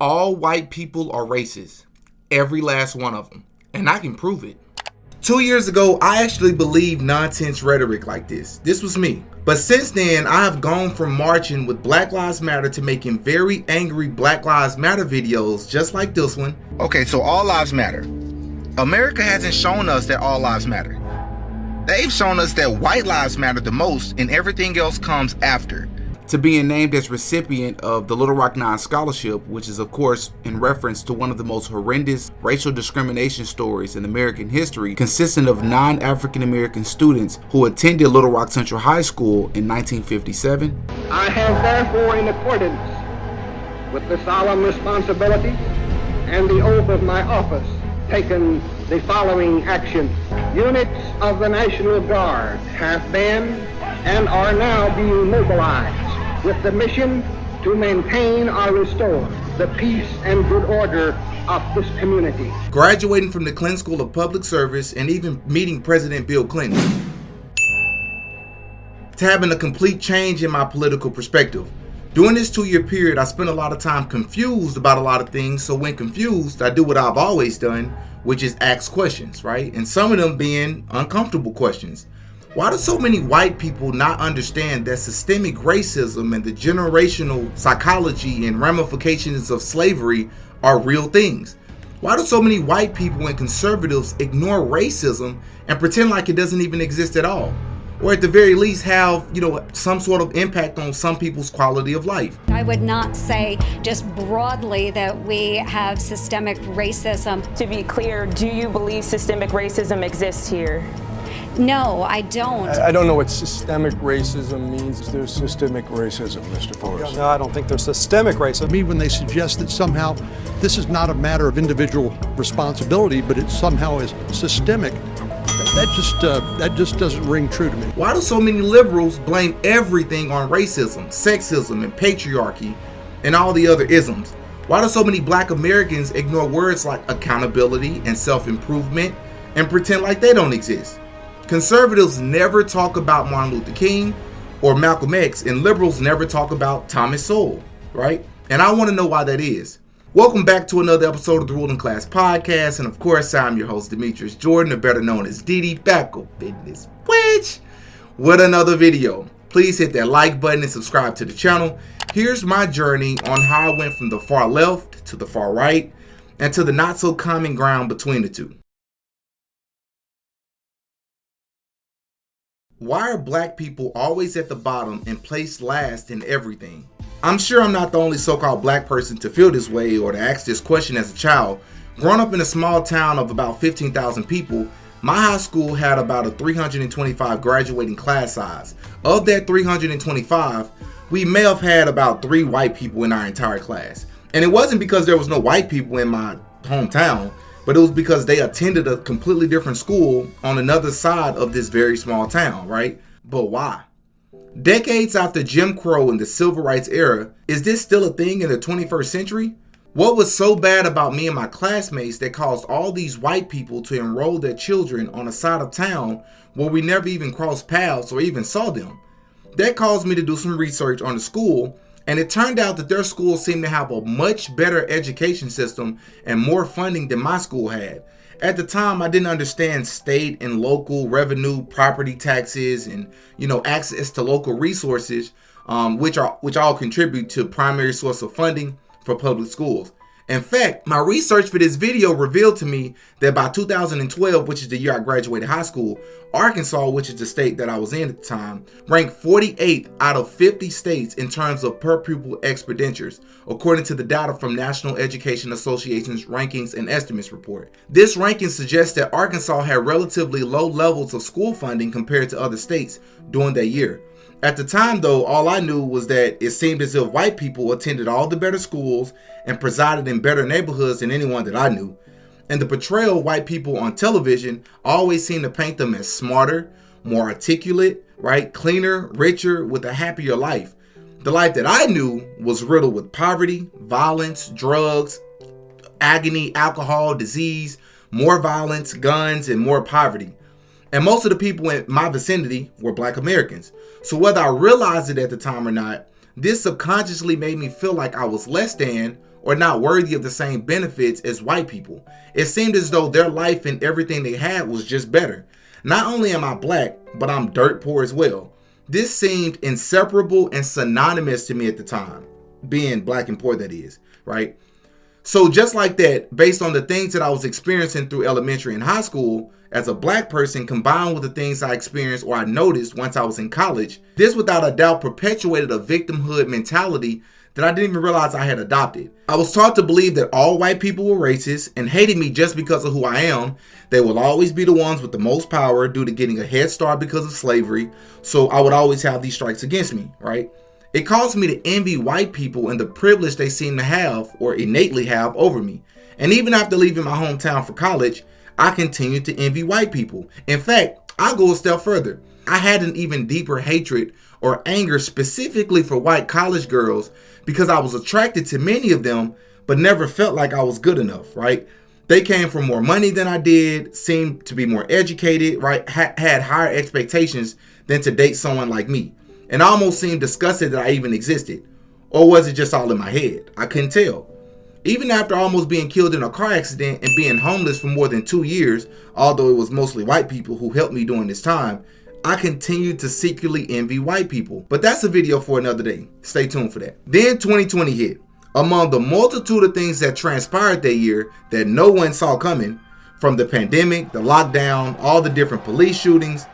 All white people are racist. Every last one of them. And I can prove it. 2 years ago, I actually believed nonsense rhetoric like this. This was me. But since then, I have gone from marching with Black Lives Matter to making very angry Black Lives Matter videos just like this one. Okay, so all lives matter. America hasn't shown us that all lives matter. They've shown us that white lives matter the most and everything else comes after. To being named as recipient of the Little Rock Nine Scholarship, which is of course in reference to one of the most horrendous racial discrimination stories in American history, consisting of 9 African American students who attended Little Rock Central High School in 1957. I have therefore, in accordance with the solemn responsibility and the oath of my office, taken the following action. Units of the National Guard have been and are now being mobilized with the mission to maintain or restore the peace and good order of this community. Graduating from the Clinton School of Public Service and even meeting President Bill Clinton. To having a complete change in my political perspective. During this 2-year period, I spent a lot of time confused about a lot of things. So when confused, I do what I've always done, which is ask questions, right? And some of them being uncomfortable questions. Why do so many white people not understand that systemic racism and the generational psychology and ramifications of slavery are real things? Why do so many white people and conservatives ignore racism and pretend like it doesn't even exist at all? Or at the very least have, some sort of impact on some people's quality of life. I would not say just broadly that we have systemic racism. To be clear, do you believe systemic racism exists here? No, I don't. I don't know what systemic racism means. There's systemic racism, Mr. Forrest. No, I don't think there's systemic racism. Me, when they suggest that somehow this is not a matter of individual responsibility, but it somehow is systemic, that just doesn't ring true to me. Why do so many liberals blame everything on racism, sexism, and patriarchy, and all the other isms? Why do so many Black Americans ignore words like accountability and self-improvement and pretend like they don't exist? Conservatives never talk about Martin Luther King or Malcolm X, and liberals never talk about Thomas Sowell, right? And I want to know why that is. Welcome back to another episode of the Ruling Class Podcast, and of course, I'm your host, Demetrius Jordan, or better known as Didi, back up in this bitch with another video. Please hit that like button and subscribe to the channel. Here's my journey on how I went from the far left to the far right, and to the not so common ground between the two. Why are Black people always at the bottom and placed last in everything? I'm sure I'm not the only so-called Black person to feel this way or to ask this question as a child. Growing up in a small town of about 15,000 people, my high school had about a 325 graduating class size. Of that 325, we may have had about 3 white people in our entire class. And it wasn't because there was no white people in my hometown, but it was because they attended a completely different school on another side of this very small town, right? But why? Decades after Jim Crow and the Civil Rights era, is this still a thing in the 21st century? What was so bad about me and my classmates that caused all these white people to enroll their children on a side of town where we never even crossed paths or even saw them? That caused me to do some research on the school, and it turned out that their school seemed to have a much better education system and more funding than my school had. At the time, I didn't understand state and local revenue, property taxes, and access to local resources, which all contribute to primary source of funding for public schools. In fact, my research for this video revealed to me that by 2012, which is the year I graduated high school, Arkansas, which is the state that I was in at the time, ranked 48th out of 50 states in terms of per pupil expenditures, according to the data from National Education Association's Rankings and Estimates report. This ranking suggests that Arkansas had relatively low levels of school funding compared to other states during that year. At the time, though, all I knew was that it seemed as if white people attended all the better schools and presided in better neighborhoods than anyone that I knew. And the portrayal of white people on television always seemed to paint them as smarter, more articulate, right, cleaner, richer, with a happier life. The life that I knew was riddled with poverty, violence, drugs, agony, alcohol, disease, more violence, guns, and more poverty. And most of the people in my vicinity were Black Americans. So whether I realized it at the time or not, this subconsciously made me feel like I was less than or not worthy of the same benefits as white people. It seemed as though their life and everything they had was just better. Not only am I black, but I'm dirt poor as well. This seemed inseparable and synonymous to me at the time, being black and poor, that is, right? So just like that, based on the things that I was experiencing through elementary and high school as a black person, combined with the things I experienced or I noticed once I was in college, this without a doubt perpetuated a victimhood mentality that I didn't even realize I had adopted. I was taught to believe that all white people were racist and hated me just because of who I am. They will always be the ones with the most power due to getting a head start because of slavery. So I would always have these strikes against me, right? It caused me to envy white people and the privilege they seem to have or innately have over me. And even after leaving my hometown for college, I continued to envy white people. In fact, I'll go a step further. I had an even deeper hatred or anger specifically for white college girls because I was attracted to many of them, but never felt like I was good enough, right? They came from more money than I did, seemed to be more educated, right? Had higher expectations than to date someone like me. And almost seemed disgusted that I even existed. Or was it just all in my head? I couldn't tell. Even after almost being killed in a car accident and being homeless for more than 2 years, although it was mostly white people who helped me during this time, I continued to secretly envy white people. But that's a video for another day. Stay tuned for that. Then 2020 hit. Among the multitude of things that transpired that year that no one saw coming, from the pandemic, the lockdown, all the different police shootings,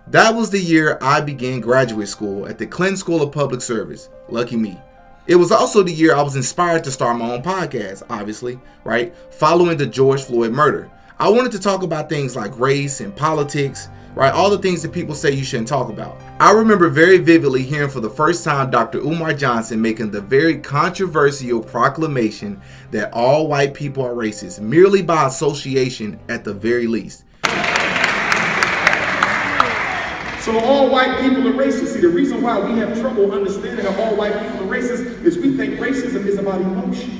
that was the year I began graduate school at the Clinton School of Public Service. Lucky me. It was also the year I was inspired to start my own podcast, obviously, right? Following the George Floyd murder. I wanted to talk about things like race and politics, right? All the things that people say you shouldn't talk about. I remember very vividly hearing for the first time Dr. Umar Johnson making the very controversial proclamation that all white people are racist, merely by association at the very least. So all white people are racist. See, the reason why we have trouble understanding that all white people are racist is we think racism is about emotions.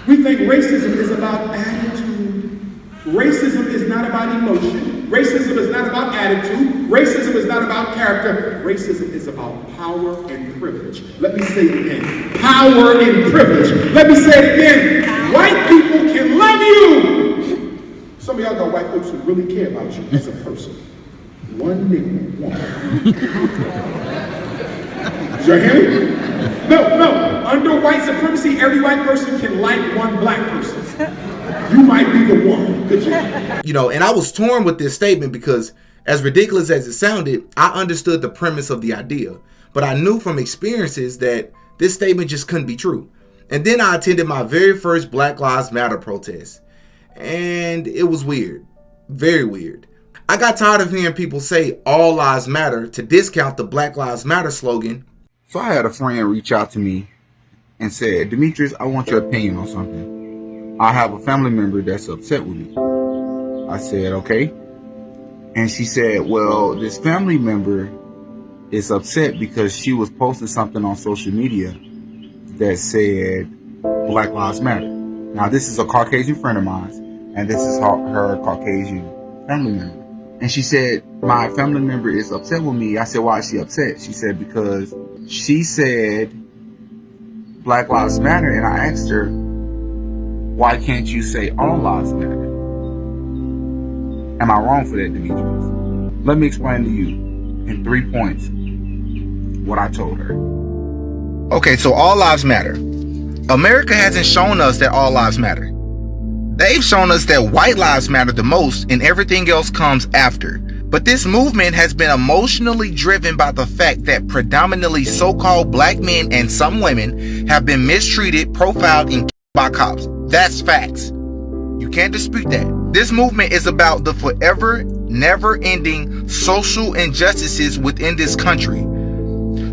We think racism is about attitude. Racism is not about emotion. Racism is not about attitude. Racism is not about character. Racism is about power and privilege. Let me say it again. Power and privilege. Let me say it again. White people can love you. Some of y'all got white folks who really care about you as a person. One nigga, one. Did y'all hear me? No. Under white supremacy, every white person can like one black person. You might be the one. Good job. You know, and I was torn with this statement because, as ridiculous as it sounded, I understood the premise of the idea. But I knew from experiences that this statement just couldn't be true. And then I attended my very first Black Lives Matter protest. And it was weird. Very weird. I got tired of hearing people say all lives matter to discount the Black Lives Matter slogan. So I had a friend reach out to me and said, Demetrius, I want your opinion on something. I have a family member that's upset with me. I said, okay. And she said, well, this family member is upset because she was posting something on social media that said Black Lives Matter. Now, this is a Caucasian friend of mine, and this is her Caucasian family member. And she said, my family member is upset with me. I said, why is she upset? She said, because she said Black Lives Matter. And I asked her, why can't you say all lives matter? Am I wrong for that, Demetrius? Let me explain to you in 3 points what I told her. Okay, so all lives matter. America hasn't shown us that all lives matter. They've shown us that white lives matter the most and everything else comes after. But this movement has been emotionally driven by the fact that predominantly so-called black men and some women have been mistreated, profiled, and by cops. That's facts. You can't dispute that. This movement is about the forever, never-ending social injustices within this country.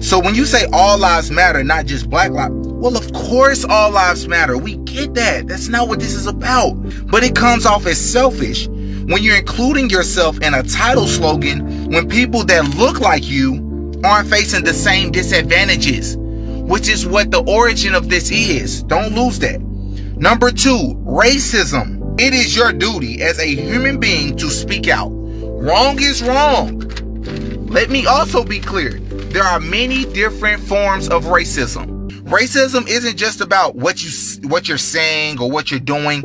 So when you say all lives matter, not just black lives, well, of course all lives matter. We get that. That's not what this is about. But it comes off as selfish when you're including yourself in a title slogan when people that look like you aren't facing the same disadvantages, which is what the origin of this is. Don't lose that. Number 2, racism. It is your duty as a human being to speak out. Wrong is wrong. Let me also be clear. There are many different forms of racism. Racism isn't just about what you're saying or what you're doing.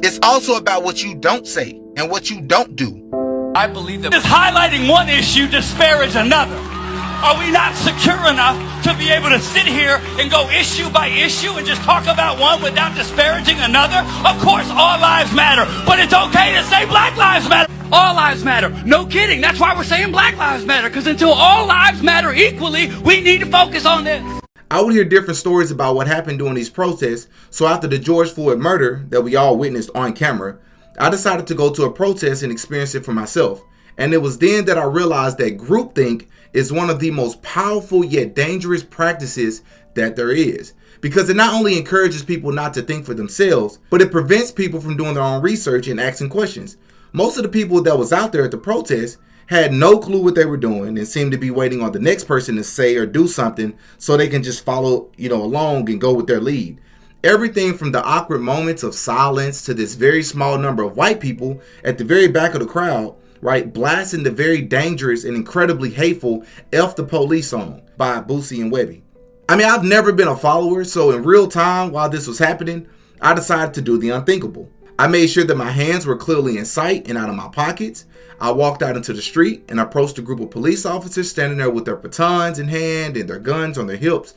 It's also about what you don't say and what you don't do. I believe that just highlighting one issue disparage another. Are we not secure enough to be able to sit here and go issue by issue and just talk about one without disparaging another? Of course, all lives matter, but it's okay to say Black Lives Matter. All lives matter. No kidding. That's why we're saying Black Lives Matter, because until all lives matter equally, we need to focus on this. I would hear different stories about what happened during these protests, so after the George Floyd murder that we all witnessed on camera, I decided to go to a protest and experience it for myself. And it was then that I realized that groupthink is one of the most powerful yet dangerous practices that there is. Because it not only encourages people not to think for themselves, but it prevents people from doing their own research and asking questions. Most of the people that was out there at the protest had no clue what they were doing and seemed to be waiting on the next person to say or do something so they can just follow, along and go with their lead. Everything from the awkward moments of silence to this very small number of white people at the very back of the crowd, right, blasting the very dangerous and incredibly hateful F the Police song by Boosie and Webbie. I mean, I've never been a follower, so in real time while this was happening, I decided to do the unthinkable. I made sure that my hands were clearly in sight and out of my pockets. I walked out into the street and approached a group of police officers standing there with their batons in hand and their guns on their hips.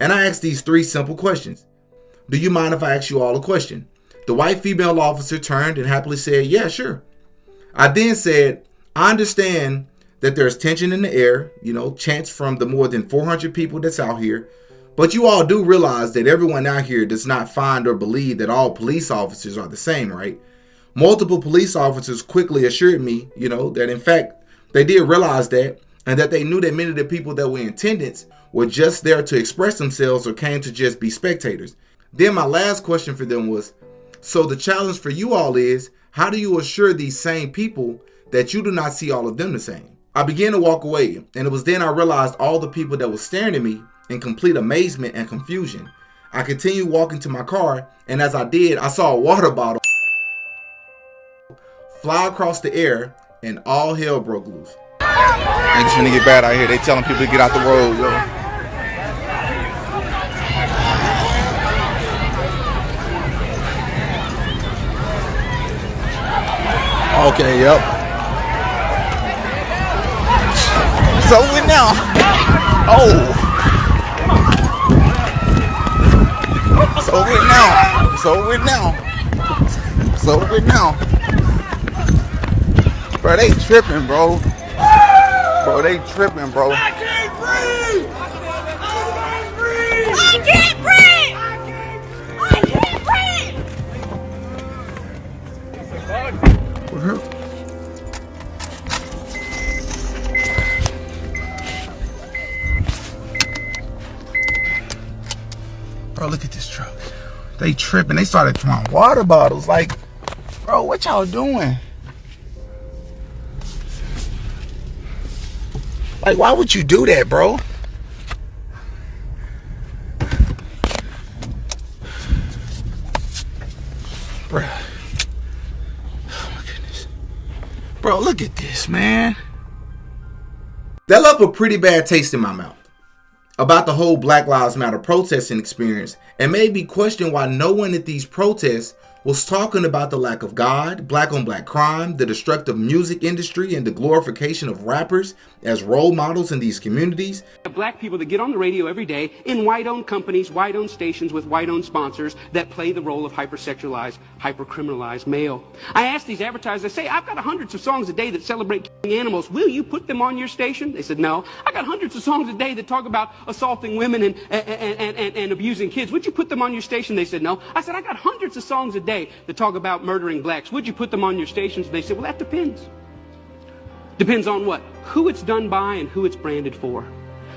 And I asked these 3 simple questions. Do you mind if I ask you all a question? The white female officer turned and happily said, yeah, sure. I then said, I understand that there's tension in the air, chants from the more than 400 people that's out here. But you all do realize that everyone out here does not find or believe that all police officers are the same, right? Multiple police officers quickly assured me, that in fact, they did realize that, and that they knew that many of the people that were in attendance were just there to express themselves or came to just be spectators. Then my last question for them was, so the challenge for you all is, how do you assure these same people that you do not see all of them the same? I began to walk away, and it was then I realized all the people that were staring at me in complete amazement and confusion. I continued walking to my car, and as I did, I saw a water bottle fly across the air, and all hell broke loose. Niggas finna get bad out here. They telling people to get out the road, yo. Okay, yep. It's over now. Oh. It's over now. It's over now. It's over now. Bro, they tripping, bro. Bro, they tripping, bro. I can't breathe! I can't breathe! I can't breathe! Bro, look at this truck. They tripping. They started throwing water bottles. Like, bro, what y'all doing? Like, why would you do that, bro? Bro. Oh my goodness. Bro, look at this, man. That left a pretty bad taste in my mouth about the whole Black Lives Matter protesting experience, and made me question why no one at these protests was talking about the lack of God, black on black crime, the destructive music industry, and the glorification of rappers as role models in these communities. Black people that get on the radio every day in white-owned companies, white-owned stations with white-owned sponsors that play the role of hypersexualized, hypercriminalized male. I asked these advertisers, I say, I've got hundreds of songs a day that celebrate killing animals. Will you put them on your station? They said, no. I got hundreds of songs a day that talk about assaulting women and abusing kids. Would you put them on your station? They said, no. I said, I got hundreds of songs a day that talk about murdering blacks. Would you put them on your stations? They said, well, that depends. Depends on what? Who it's done by and who it's branded for.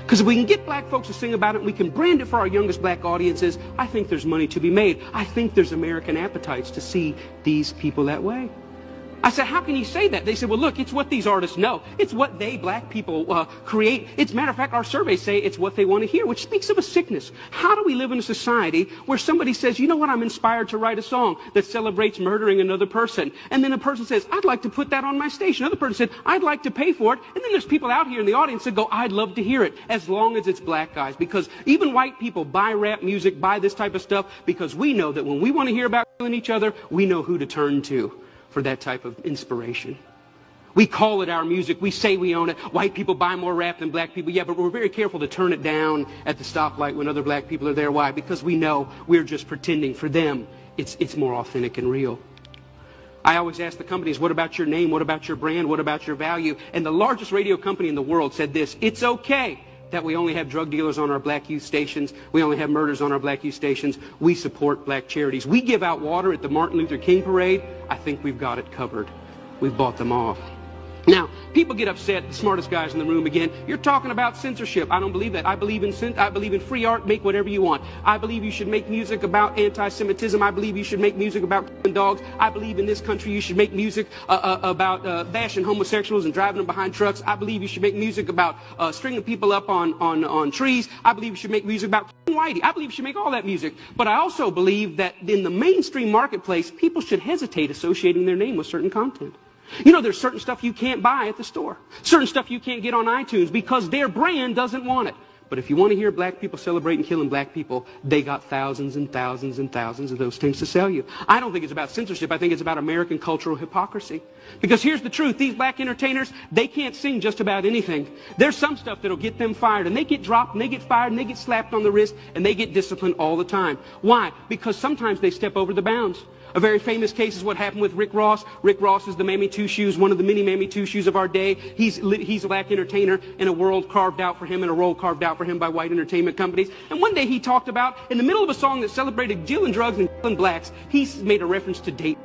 Because if we can get black folks to sing about it and we can brand it for our youngest black audiences, I think there's money to be made. I think there's American appetites to see these people that way. I said, how can you say that? They said, well, look, it's what these artists know. It's what they, black people, create. It's, matter of fact, our surveys say it's what they want to hear, which speaks of a sickness. How do we live in a society where somebody says, you know what, I'm inspired to write a song that celebrates murdering another person. And then a person says, I'd like to put that on my station. Another person said, I'd like to pay for it. And then there's people out here in the audience that go, I'd love to hear it, as long as it's black guys. Because even white people buy rap music, buy this type of stuff, because we know that when we want to hear about killing each other, we know who to turn to for that type of inspiration. We call it our music. We say we own it. White people buy more rap than black people. Yeah, but we're very careful to turn it down at the stoplight when other black people are there. Why? Because we know we're just pretending. For them, it's more authentic and real. I always ask the companies, what about your name? What about your brand? What about your value? And the largest radio company in the world said this: it's okay that we only have drug dealers on our black youth stations. We only have murders on our black youth stations. We support black charities. We give out water at the Martin Luther King parade. I think we've got it covered. We've bought them off. Now, people get upset, the smartest guys in the room again. You're talking about censorship. I don't believe that. I believe in free art. Make whatever you want. I believe you should make music about anti-Semitism. I believe you should make music about killing dogs. I believe in this country you should make music about bashing homosexuals and driving them behind trucks. I believe you should make music about stringing people up on trees. I believe you should make music about killing whitey. I believe you should make all that music. But I also believe that in the mainstream marketplace, people should hesitate associating their name with certain content. You know, there's certain stuff you can't buy at the store. Certain stuff you can't get on iTunes because their brand doesn't want it. But if you want to hear black people celebrating killing black people, they got thousands and thousands and thousands of those things to sell you. I don't think it's about censorship. I think it's about American cultural hypocrisy. Because here's the truth. These black entertainers, they can't sing just about anything. There's some stuff that'll get them fired. And they get dropped, and they get fired, and they get slapped on the wrist, and they get disciplined all the time. Why? Because sometimes they step over the bounds. A very famous case is what happened with Rick Ross. Rick Ross is the Mammy Two Shoes, one of the many Mammy Two Shoes of our day. He's a black entertainer in a world carved out for him, and a role carved out for him by white entertainment companies. And one day he talked about, in the middle of a song that celebrated dealing drugs and killing blacks, he made a reference to date.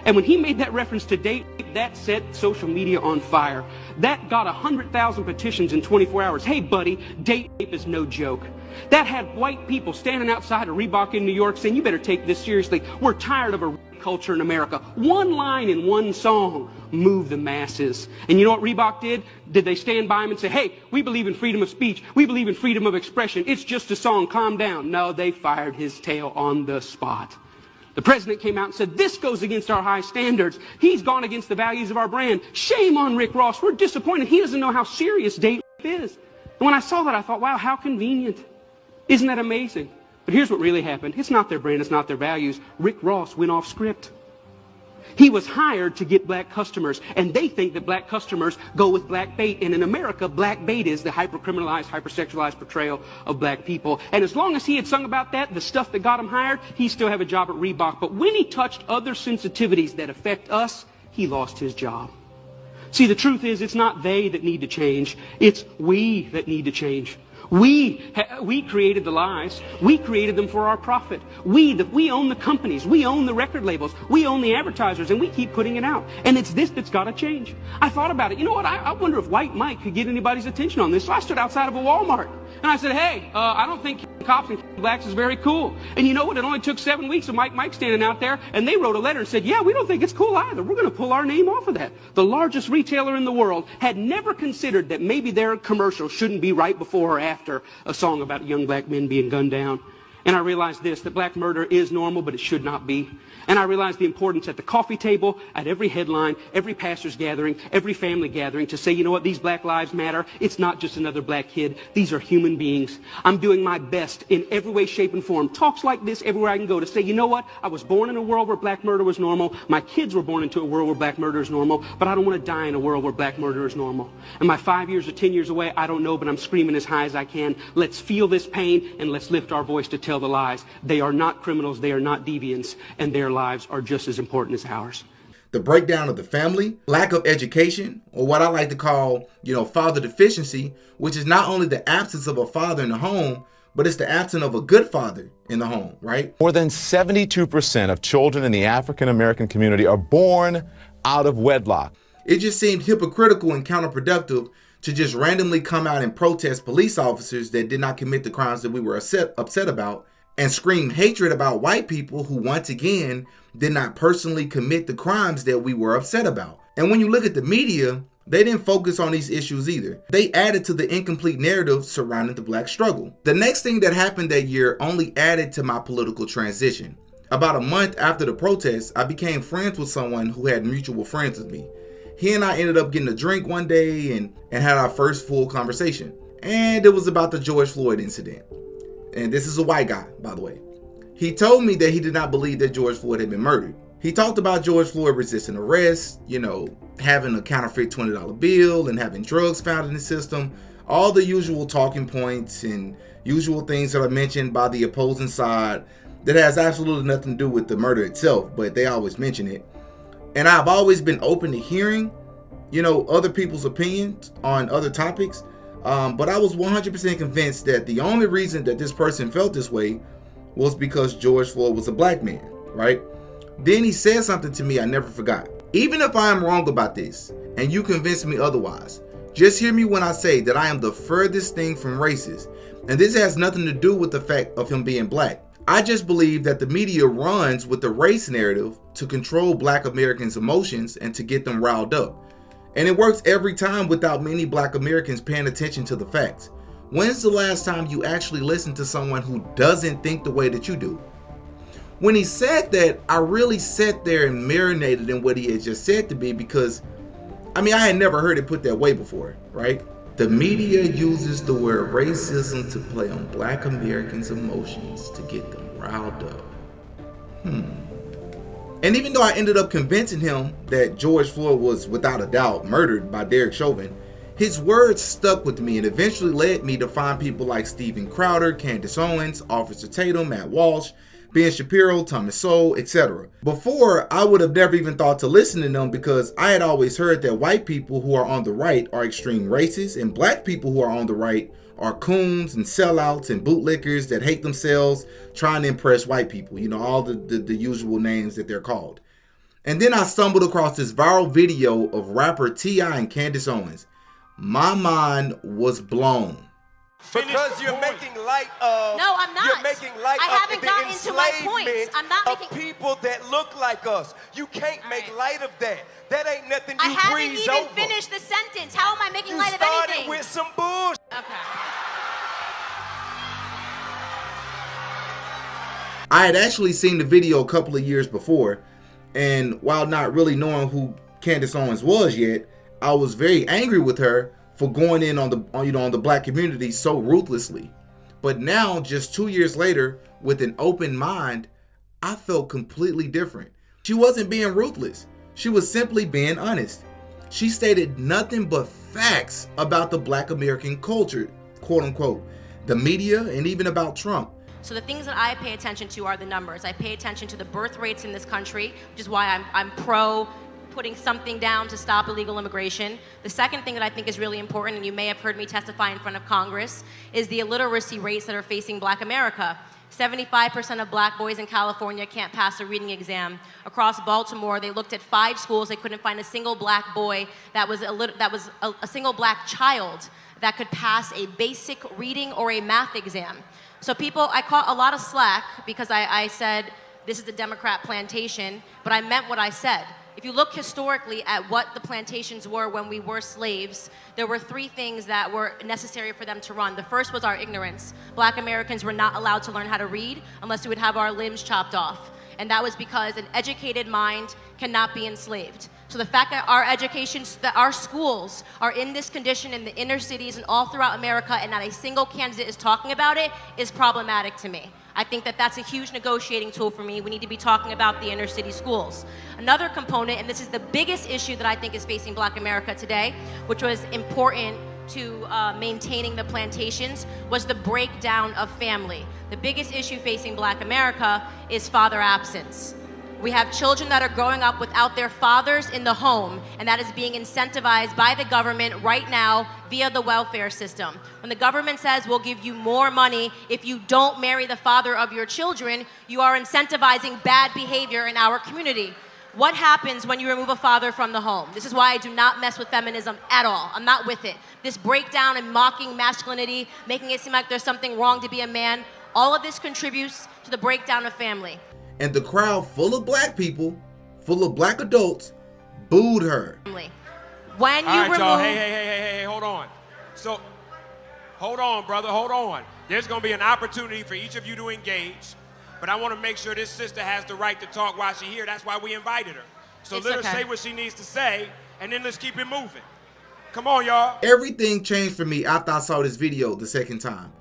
And when he made that reference to date, that set social media on fire. That got 100,000 petitions in 24 hours. Hey, buddy, date rape is no joke. That had white people standing outside of Reebok in New York saying, you better take this seriously. We're tired of a rape culture in America. One line in one song moved the masses. And you know what Reebok did? Did they stand by him and say, hey, we believe in freedom of speech. We believe in freedom of expression. It's just a song. Calm down. No, they fired his tail on the spot. The president came out and said, this goes against our high standards. He's gone against the values of our brand. Shame on Rick Ross. We're disappointed. He doesn't know how serious date rape is. And when I saw that, I thought, wow, how convenient. Isn't that amazing? But here's what really happened. It's not their brand. It's not their values. Rick Ross went off script. He was hired to get black customers, and they think that black customers go with black bait. And in America, black bait is the hyper-criminalized, hyper-sexualized portrayal of black people. And as long as he had sung about that, the stuff that got him hired, he still have a job at Reebok. But when he touched other sensitivities that affect us, he lost his job. See, the truth is, it's not they that need to change. It's we that need to change. We created the lies. We created them for our profit. We own the companies. We own the record labels. We own the advertisers, and we keep putting it out. And it's this that's got to change. I thought about it. You know what? I wonder if White Mike could get anybody's attention on this. So I stood outside of a Walmart, and I said, hey, I don't think cops and blacks is very cool. And you know what? It only took 7 weeks of Mike standing out there, and they wrote a letter and said, yeah, we don't think it's cool either. We're going to pull our name off of that. The largest retailer in the world had never considered that maybe their commercial shouldn't be right before or after a song about young black men being gunned down. And I realized this, that black murder is normal, but it should not be. And I realized the importance at the coffee table, at every headline, every pastor's gathering, every family gathering to say, you know what, these black lives matter. It's not just another black kid. These are human beings. I'm doing my best in every way, shape, and form. Talks like this everywhere I can go to say, you know what, I was born in a world where black murder was normal. My kids were born into a world where black murder is normal, but I don't want to die in a world where black murder is normal. Am I 5 years or 10 years away? I don't know, but I'm screaming as high as I can. Let's feel this pain, and let's lift our voice to tell the lies. They are not criminals, they are not deviants, and their lives are just as important as ours. The breakdown of the family, lack of education, or what I like to call, father deficiency, which is not only the absence of a father in the home, but it's the absence of a good father in the home, right? More than 72% of children in the African American community are born out of wedlock. It just seemed hypocritical and counterproductive to just randomly come out and protest police officers that did not commit the crimes that we were upset about and scream hatred about white people who, once again, did not personally commit the crimes that we were upset about. And when you look at the media, they didn't focus on these issues either. They added to the incomplete narrative surrounding the black struggle. The next thing that happened that year only added to my political transition. About a month after the protests, I became friends with someone who had mutual friends with me. He and I ended up getting a drink one day and had our first full conversation. And it was about the George Floyd incident. And this is a white guy, by the way. He told me that he did not believe that George Floyd had been murdered. He talked about George Floyd resisting arrest, having a counterfeit $20 bill and having drugs found in the system, all the usual talking points and usual things that are mentioned by the opposing side that has absolutely nothing to do with the murder itself, but they always mention it. And I've always been open to hearing, other people's opinions on other topics. But I was 100% convinced that the only reason that this person felt this way was because George Floyd was a black man, right? Then he said something to me I never forgot. Even if I am wrong about this and you convince me otherwise, just hear me when I say that I am the furthest thing from racist. And this has nothing to do with the fact of him being black. I just believe that the media runs with the race narrative to control black Americans' emotions and to get them riled up. And it works every time without many black Americans paying attention to the facts. When's the last time you actually listened to someone who doesn't think the way that you do? When he said that, I really sat there and marinated in what he had just said to me because, I had never heard it put that way before, right? The media uses the word racism to play on black Americans' emotions to get them riled up. And even though I ended up convincing him that George Floyd was without a doubt murdered by Derek Chauvin, his words stuck with me and eventually led me to find people like Steven Crowder, Candace Owens, Officer Tatum, Matt Walsh, Ben Shapiro, Thomas Sowell, etc. Before, I would have never even thought to listen to them because I had always heard that white people who are on the right are extreme racists and black people who are on the right are coons and sellouts and bootlickers that hate themselves trying to impress white people. All the usual names that they're called. And then I stumbled across this viral video of rapper T.I. and Candace Owens. My mind was blown. Because you're making light of. No, I'm not. You're making light I of haven't the gotten to my points. enslavement I'm not of making people that look like us. You can't make light of that. That ain't nothing I you haven't breeze even over. finished the sentence. How am I making You light of started anything? with some bullshit. Okay. I had actually seen the video a couple of years before, and while not really knowing who Candace Owens was yet, I was very angry with her for going in on the black community so ruthlessly. But now, just 2 years later, with an open mind, I felt completely different. She wasn't being ruthless. She was simply being honest. She stated nothing but facts about the black American culture, quote unquote, the media, and even about Trump. So the things that I pay attention to are the numbers. I pay attention to the birth rates in this country, which is why I'm pro putting something down to stop illegal immigration. The second thing that I think is really important, and you may have heard me testify in front of Congress, is the illiteracy rates that are facing black America. 75% of black boys in California can't pass a reading exam. Across Baltimore, they looked at 5 schools. They couldn't find a single black boy that was a single black child that could pass a basic reading or a math exam. So I caught a lot of slack because I said this is the Democrat plantation, but I meant what I said. If you look historically at what the plantations were when we were slaves, there were 3 things that were necessary for them to run. The first was our ignorance. Black Americans were not allowed to learn how to read unless we would have our limbs chopped off. And that was because an educated mind cannot be enslaved. So the fact that our schools are in this condition in the inner cities and all throughout America and not a single candidate is talking about it is problematic to me. I think that that's a huge negotiating tool for me. We need to be talking about the inner city schools. Another component, and this is the biggest issue that I think is facing black America today, which was important to maintaining the plantations, was the breakdown of family. The biggest issue facing black America is father absence. We have children that are growing up without their fathers in the home, and that is being incentivized by the government right now via the welfare system. When the government says we'll give you more money if you don't marry the father of your children, you are incentivizing bad behavior in our community. What happens when you remove a father from the home? This is why I do not mess with feminism at all. I'm not with it. This breakdown and mocking masculinity, making it seem like there's something wrong to be a man. All of this contributes to the breakdown of family. And the crowd full of black people, full of black adults, booed her. When you all right, remove... y'all, hey, hold on. So, hold on, brother, hold on. There's gonna be an opportunity for each of you to engage, but I wanna make sure this sister has the right to talk while she's here. That's why we invited her. So let her say what she needs to say, and then let's keep it moving. Come on, y'all. Everything changed for me after I saw this video the second time.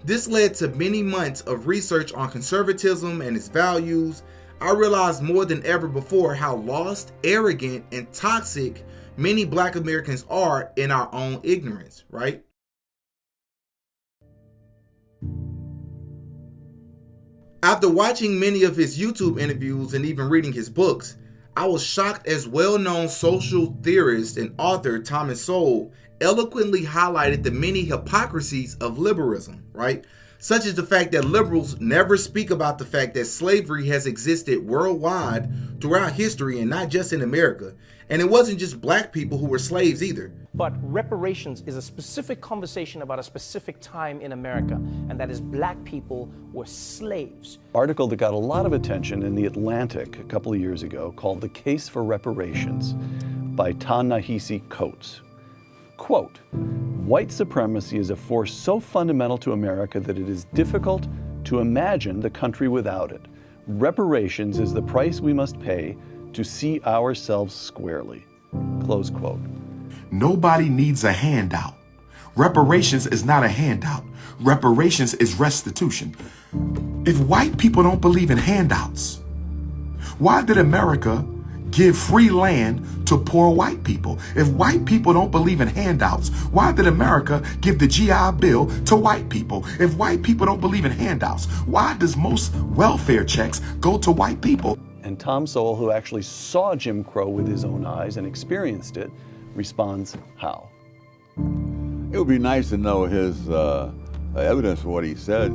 This led to many months of research on conservatism and its values. I realized more than ever before how lost, arrogant, and toxic many black Americans are in our own ignorance, right? After watching many of his YouTube interviews and even reading his books, I was shocked as well-known social theorist and author Thomas Sowell eloquently highlighted the many hypocrisies of liberalism, right? Such as the fact that liberals never speak about the fact that slavery has existed worldwide throughout history and not just in America. And it wasn't just black people who were slaves either. But reparations is a specific conversation about a specific time in America, and that is black people were slaves. Article that got a lot of attention in The Atlantic a couple of years ago called The Case for Reparations by Ta-Nehisi Coates. Quote, white supremacy is a force so fundamental to America that it is difficult to imagine the country without it. Reparations is the price we must pay to see ourselves squarely. Close quote. Nobody needs a handout. Reparations is not a handout. Reparations is restitution. If white people don't believe in handouts, why did America give free land to poor white people? If white people don't believe in handouts, why did America give the GI Bill to white people? If white people don't believe in handouts, why does most welfare checks go to white people? And Tom Sowell, who actually saw Jim Crow with his own eyes and experienced it, responds how? It would be nice to know his evidence for what he said,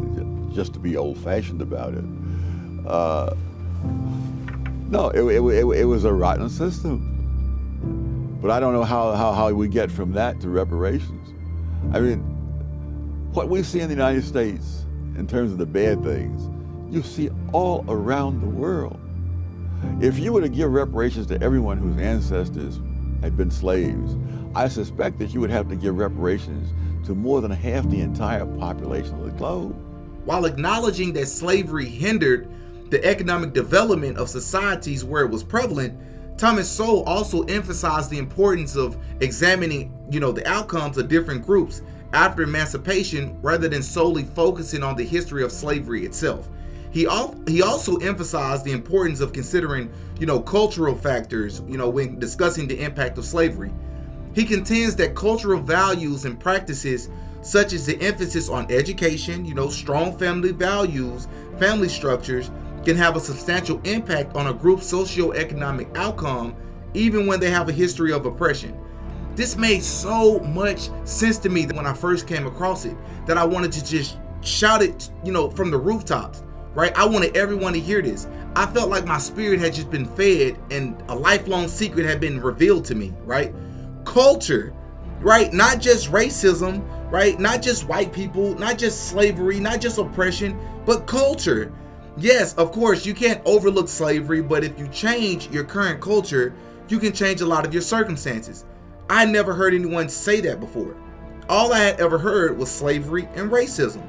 just to be old-fashioned about it. No, it was a rotten system. But I don't know how we get from that to reparations. I mean, what we see in the United States in terms of the bad things, you see all around the world. If you were to give reparations to everyone whose ancestors had been slaves, I suspect that you would have to give reparations to more than half the entire population of the globe. While acknowledging that slavery hindered the economic development of societies where it was prevalent, Thomas Sowell also emphasized the importance of examining, the outcomes of different groups after emancipation rather than solely focusing on the history of slavery itself. He also emphasized the importance of considering, cultural factors, when discussing the impact of slavery. He contends that cultural values and practices such as the emphasis on education, strong family values, family structures, can have a substantial impact on a group's socioeconomic outcome, even when they have a history of oppression. This made so much sense to me when I first came across it that I wanted to just shout it, from the rooftops. Right? I wanted everyone to hear this. I felt like my spirit had just been fed and a lifelong secret had been revealed to me, right? Culture, right? Not just racism, right? Not just white people, not just slavery, not just oppression, but culture. Yes, of course, you can't overlook slavery, but if you change your current culture, you can change a lot of your circumstances. I never heard anyone say that before. All I had ever heard was slavery and racism.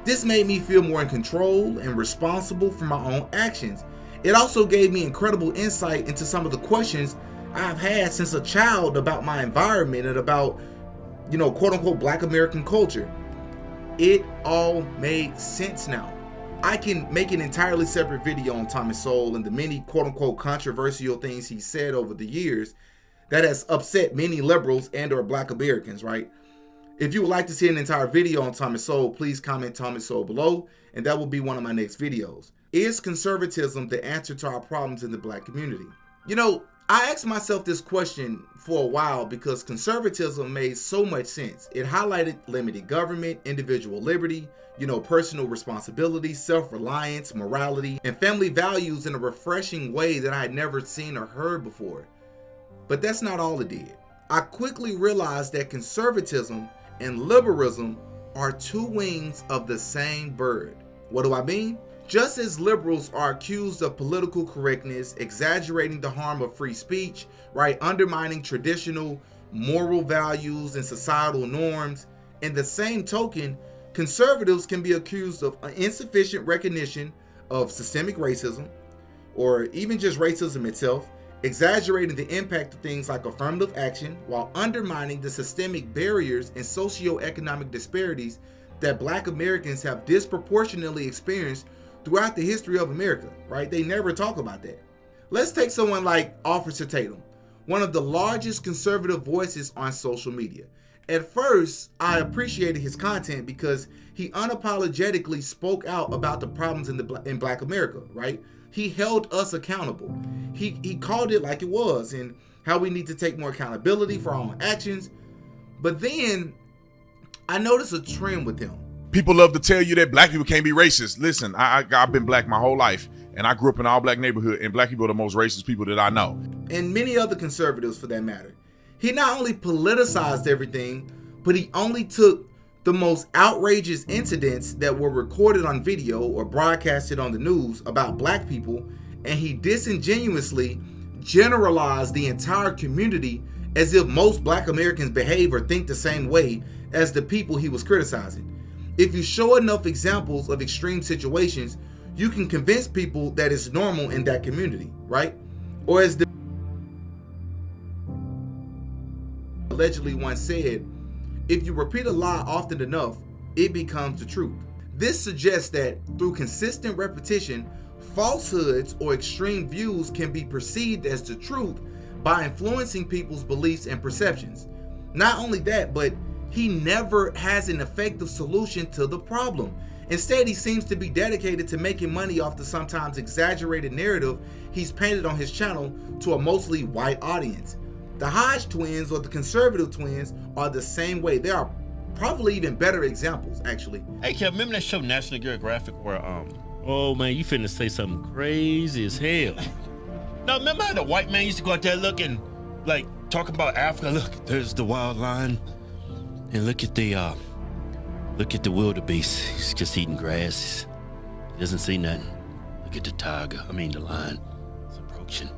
This made me feel more in control and responsible for my own actions. It also gave me incredible insight into some of the questions I've had since a child about my environment and about, quote unquote, black American culture. It all made sense now. I can make an entirely separate video on Thomas Sowell and the many quote unquote controversial things he said over the years that has upset many liberals and or black Americans, right? If you would like to see an entire video on Thomas Sowell, please comment Thomas Sowell below, and that will be one of my next videos. Is conservatism the answer to our problems in the black community? I asked myself this question for a while because conservatism made so much sense. It highlighted limited government, individual liberty, personal responsibility, self-reliance, morality, and family values in a refreshing way that I had never seen or heard before. But that's not all it did. I quickly realized that conservatism and liberalism are two wings of the same bird. What do I mean? Just as liberals are accused of political correctness, exaggerating the harm of free speech, right, undermining traditional moral values and societal norms, in the same token, conservatives can be accused of insufficient recognition of systemic racism, or even just racism itself, exaggerating the impact of things like affirmative action while undermining the systemic barriers and socioeconomic disparities that Black Americans have disproportionately experienced throughout the history of America, right? They never talk about that. Let's take someone like Officer Tatum, one of the largest conservative voices on social media. At first, I appreciated his content because he unapologetically spoke out about the problems in Black America, right? He held us accountable. He called it like it was and how we need to take more accountability for our own actions. But then I noticed a trend with him. People love to tell you that Black people can't be racist. Listen, I've been Black my whole life, and I grew up in an all-Black neighborhood, and Black people are the most racist people that I know. And many other conservatives for that matter. He not only politicized everything, but he only took the most outrageous incidents that were recorded on video or broadcasted on the news about Black people, and he disingenuously generalized the entire community as if most Black Americans behave or think the same way as the people he was criticizing. If you show enough examples of extreme situations, you can convince people that it's normal in that community, right? Or as the allegedly once said, if you repeat a lie often enough, it becomes the truth. This suggests that through consistent repetition, falsehoods or extreme views can be perceived as the truth by influencing people's beliefs and perceptions. Not only that, but he never has an effective solution to the problem. Instead, he seems to be dedicated to making money off the sometimes exaggerated narrative he's painted on his channel to a mostly white audience. The Hodge twins or the conservative twins are the same way. They are probably even better examples, actually. Hey, Kev, remember that show National Geographic where, oh man, you finna say something crazy as hell. Now, remember how the white man used to go out there looking, like, talking about Africa? Look, there's the wild lion. And look at the wildebeest. He's just eating grass. He doesn't see nothing. Look at the the lion. It's approaching.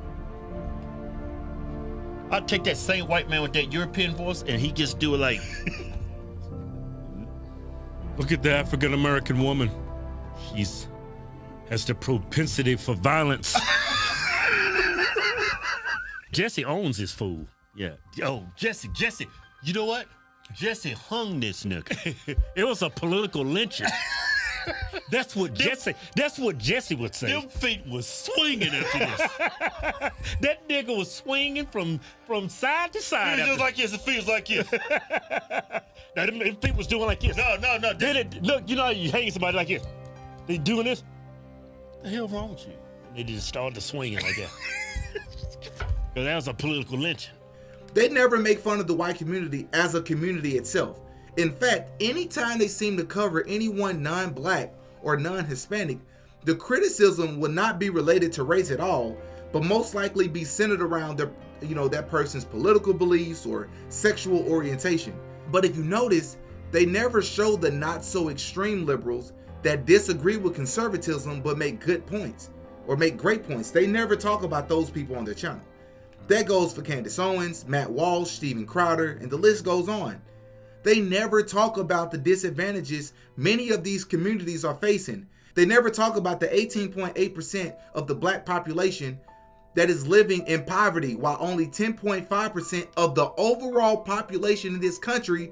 I'll take that same white man with that European voice and he just do it like, look at the African American woman. She has the propensity for violence. Jesse owns this fool. Yeah. Oh, Jesse. You know what? Jesse hung this nigga. It was a political lynching. That's what Jesse would say. Them feet was swinging after this. That nigga was swinging from side to side. It was just like this. It feels like this. Now, them feet was doing like this. No. Then look, you know how you hang somebody like this? They doing this? What the hell wrong with you? They just started swinging like that. Because that was a political lynching. They never make fun of the white community as a community itself. In fact, anytime they seem to cover anyone non-Black or non-Hispanic, the criticism will not be related to race at all, but most likely be centered around that person's political beliefs or sexual orientation. But if you notice, they never show the not so extreme liberals that disagree with conservatism but make good points or make great points. They never talk about those people on their channel. That goes for Candace Owens, Matt Walsh, Steven Crowder, and the list goes on. They never talk about the disadvantages many of these communities are facing. They never talk about the 18.8% of the Black population that is living in poverty, while only 10.5% of the overall population in this country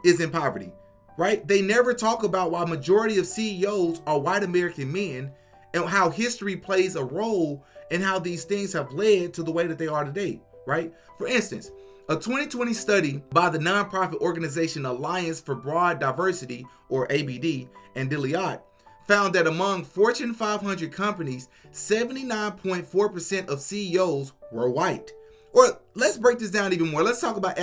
is in poverty, right? They never talk about why majority of CEOs are white American men and how history plays a role in how these things have led to the way that they are today, right? For instance, a 2020 study by the nonprofit organization Alliance for Broad Diversity, or ABD, and Deloitte found that among Fortune 500 companies, 79.4% of CEOs were white. Or let's break this down even more. Let's talk about